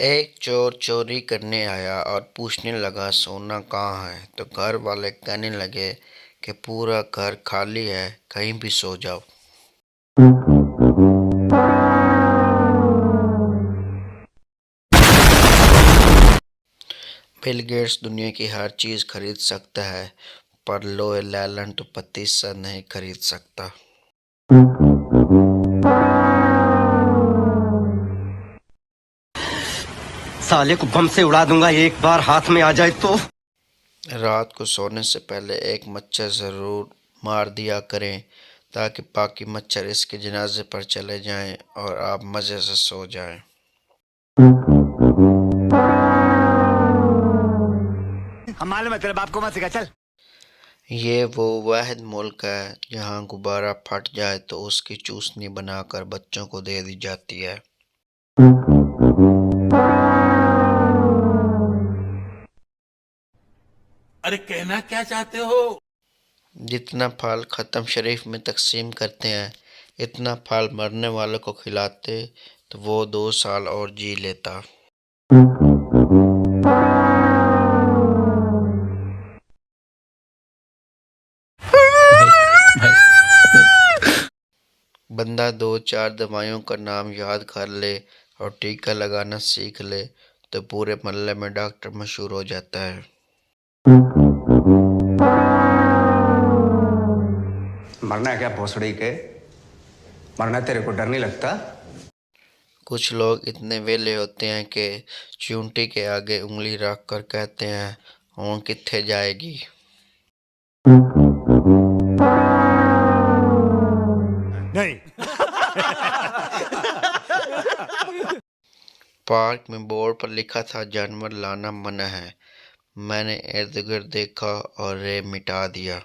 एक चोर चोरी करने आया और पूछने लगा सोना कहाँ है। तो घर वाले कहने लगे कि पूरा घर खाली है, कहीं भी सो जाओ। बिल गेट्स दुनिया की हर चीज खरीद सकता है, पर लोहे लैलन तो पतीसा नहीं खरीद सकता। साले को बम से उड़ा दूंगा एक बार हाथ में आ जाए तो। रात को सोने से पहले एक मच्छर जरूर मार दिया करें, ताकि बाकी मच्छर इसके जनाजे पर चले जाएं और आप मजे से सो जाएं। हम मालूम है तेरे बाप को मत सिखा, चल। ये वो वाहिद मुल्क है जहाँ गुब्बारा फट जाए तो उसकी चूसनी बनाकर बच्चों को दे दी जाती है। अरे कहना क्या चाहते हो? जितना फल ख़त्म शरीफ में तकसीम करते हैं, इतना फल मरने वालों को खिलाते तो वो 2 साल और जी लेता। बंदा 2-4 दवाइयों का नाम याद कर ले और टीका लगाना सीख ले तो पूरे मोहल्ले में डॉक्टर मशहूर हो जाता है। मरना है क्या भोसड़ी के? मरना तेरे को डर नहीं लगता? कुछ लोग इतने वेले होते हैं कि चूंटी के आगे उंगली रख कर कहते हैं, हूं कित्थे जाएगी। नहीं। पार्क में बोर्ड पर लिखा था जानवर लाना मना है। मैंने इर्द गिर्द देखा और रे मिटा दिया।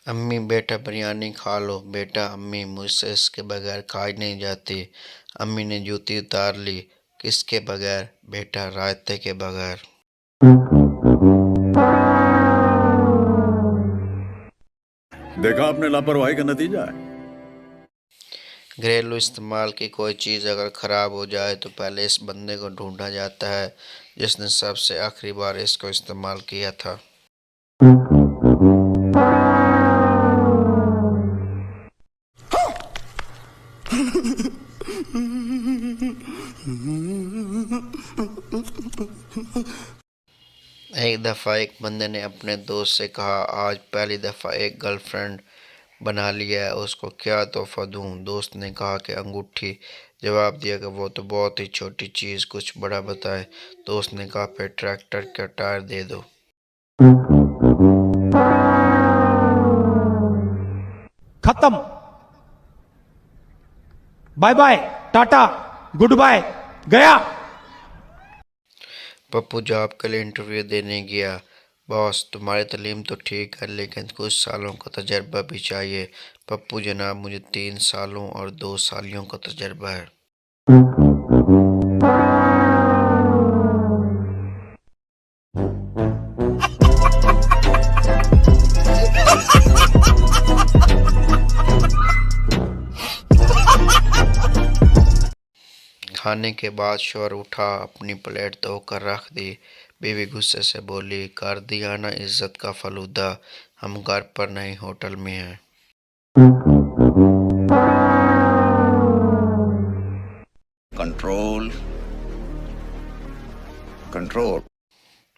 अम्मी बेटा बिरयानी खा लो। बेटा अम्मी मुझसे इसके बगैर खाई नहीं जाती। अम्मी ने जूती उतार ली। किसके बगैर? बेटा रायते के बगैर। देखा आपने लापरवाही का नतीजा है। घरेलू इस्तेमाल की कोई चीज़ अगर ख़राब हो जाए तो पहले इस बंदे को ढूंढा जाता है जिसने सबसे आखिरी बार इसको इस्तेमाल किया था। एक दफ़ा एक बंदे ने अपने दोस्त से कहा, आज पहली दफ़ा एक गर्लफ्रेंड बना लिया है, उसको क्या तोहफा दूं? दोस्त ने कहा कि अंगूठी। जवाब दिया कि वो तो बहुत ही छोटी चीज़, कुछ बड़ा बताए। दोस्त ने कहा फिर ट्रैक्टर का टायर दे दो। खत्म। Bye bye, tata, goodbye, गया। पप्पू जॉब के लिए इंटरव्यू देने गया। बॉस, तुम्हारी तालीम तो ठीक है लेकिन कुछ सालों का तजर्बा भी चाहिए। पप्पू जनाब, मुझे 3 सालों और 2 सालियों का तजर्बा है। खाने के बाद शोर उठा, अपनी प्लेट धोकर रख दी। बीवी गुस्से से बोली, कर दिया ना इज्जत का फलूदा, हम घर पर नहीं होटल में हैं। Control control.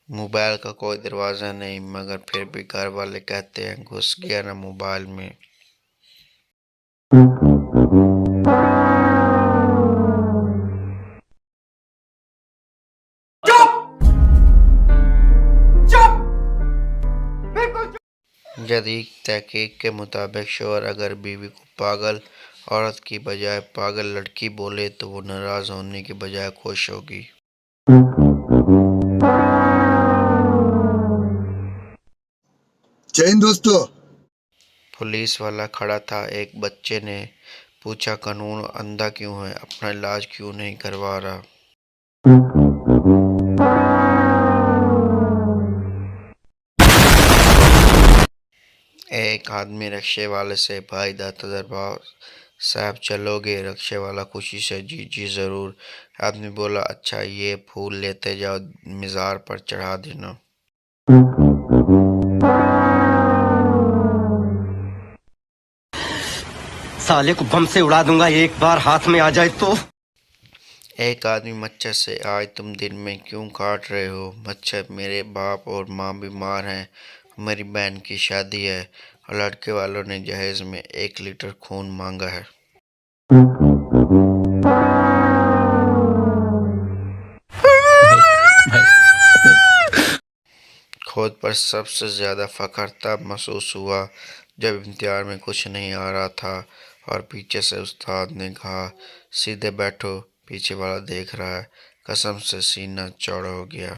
मोबाइल का कोई दरवाज़ा नहीं, मगर फिर भी घर वाले कहते हैं घुस गया ना मोबाइल में। जदीद तहकीक के मुताबिक शोहर अगर बीवी को पागल औरत की बजाय पागल लड़की बोले तो वो नाराज़ होने की बजाय खुश होगी। जय हिंद दोस्तों। पुलिस वाला खड़ा था। एक बच्चे ने पूछा, कानून अंधा क्यों है, अपना इलाज क्यों नहीं करवा रहा? एक आदमी रक्शे वाले से, भाई दाता दरबार साहब चलोगे? रक्शे वाला खुशी से, जी जी ज़रूर। आदमी बोला, अच्छा ये फूल लेते जाओ, मज़ार पर चढ़ा देना। साले को बम से उड़ा दूंगा एक बार हाथ में आ जाए तो। एक आदमी मच्छर से, आज तुम दिन में क्यों काट रहे हो? मच्छर, मेरे बाप और माँ बीमार हैं, मेरी बहन की शादी है और लड़के वालों ने जहेज में 1 लीटर खून मांगा है। खुद पर सबसे ज़्यादा फ़ख्र तब महसूस हुआ जब इम्तिहान में कुछ नहीं आ रहा था और पीछे से उस्ताद ने कहा, सीधे बैठो, पीछे वाला देख रहा है। कसम से सीना चौड़ा हो गया।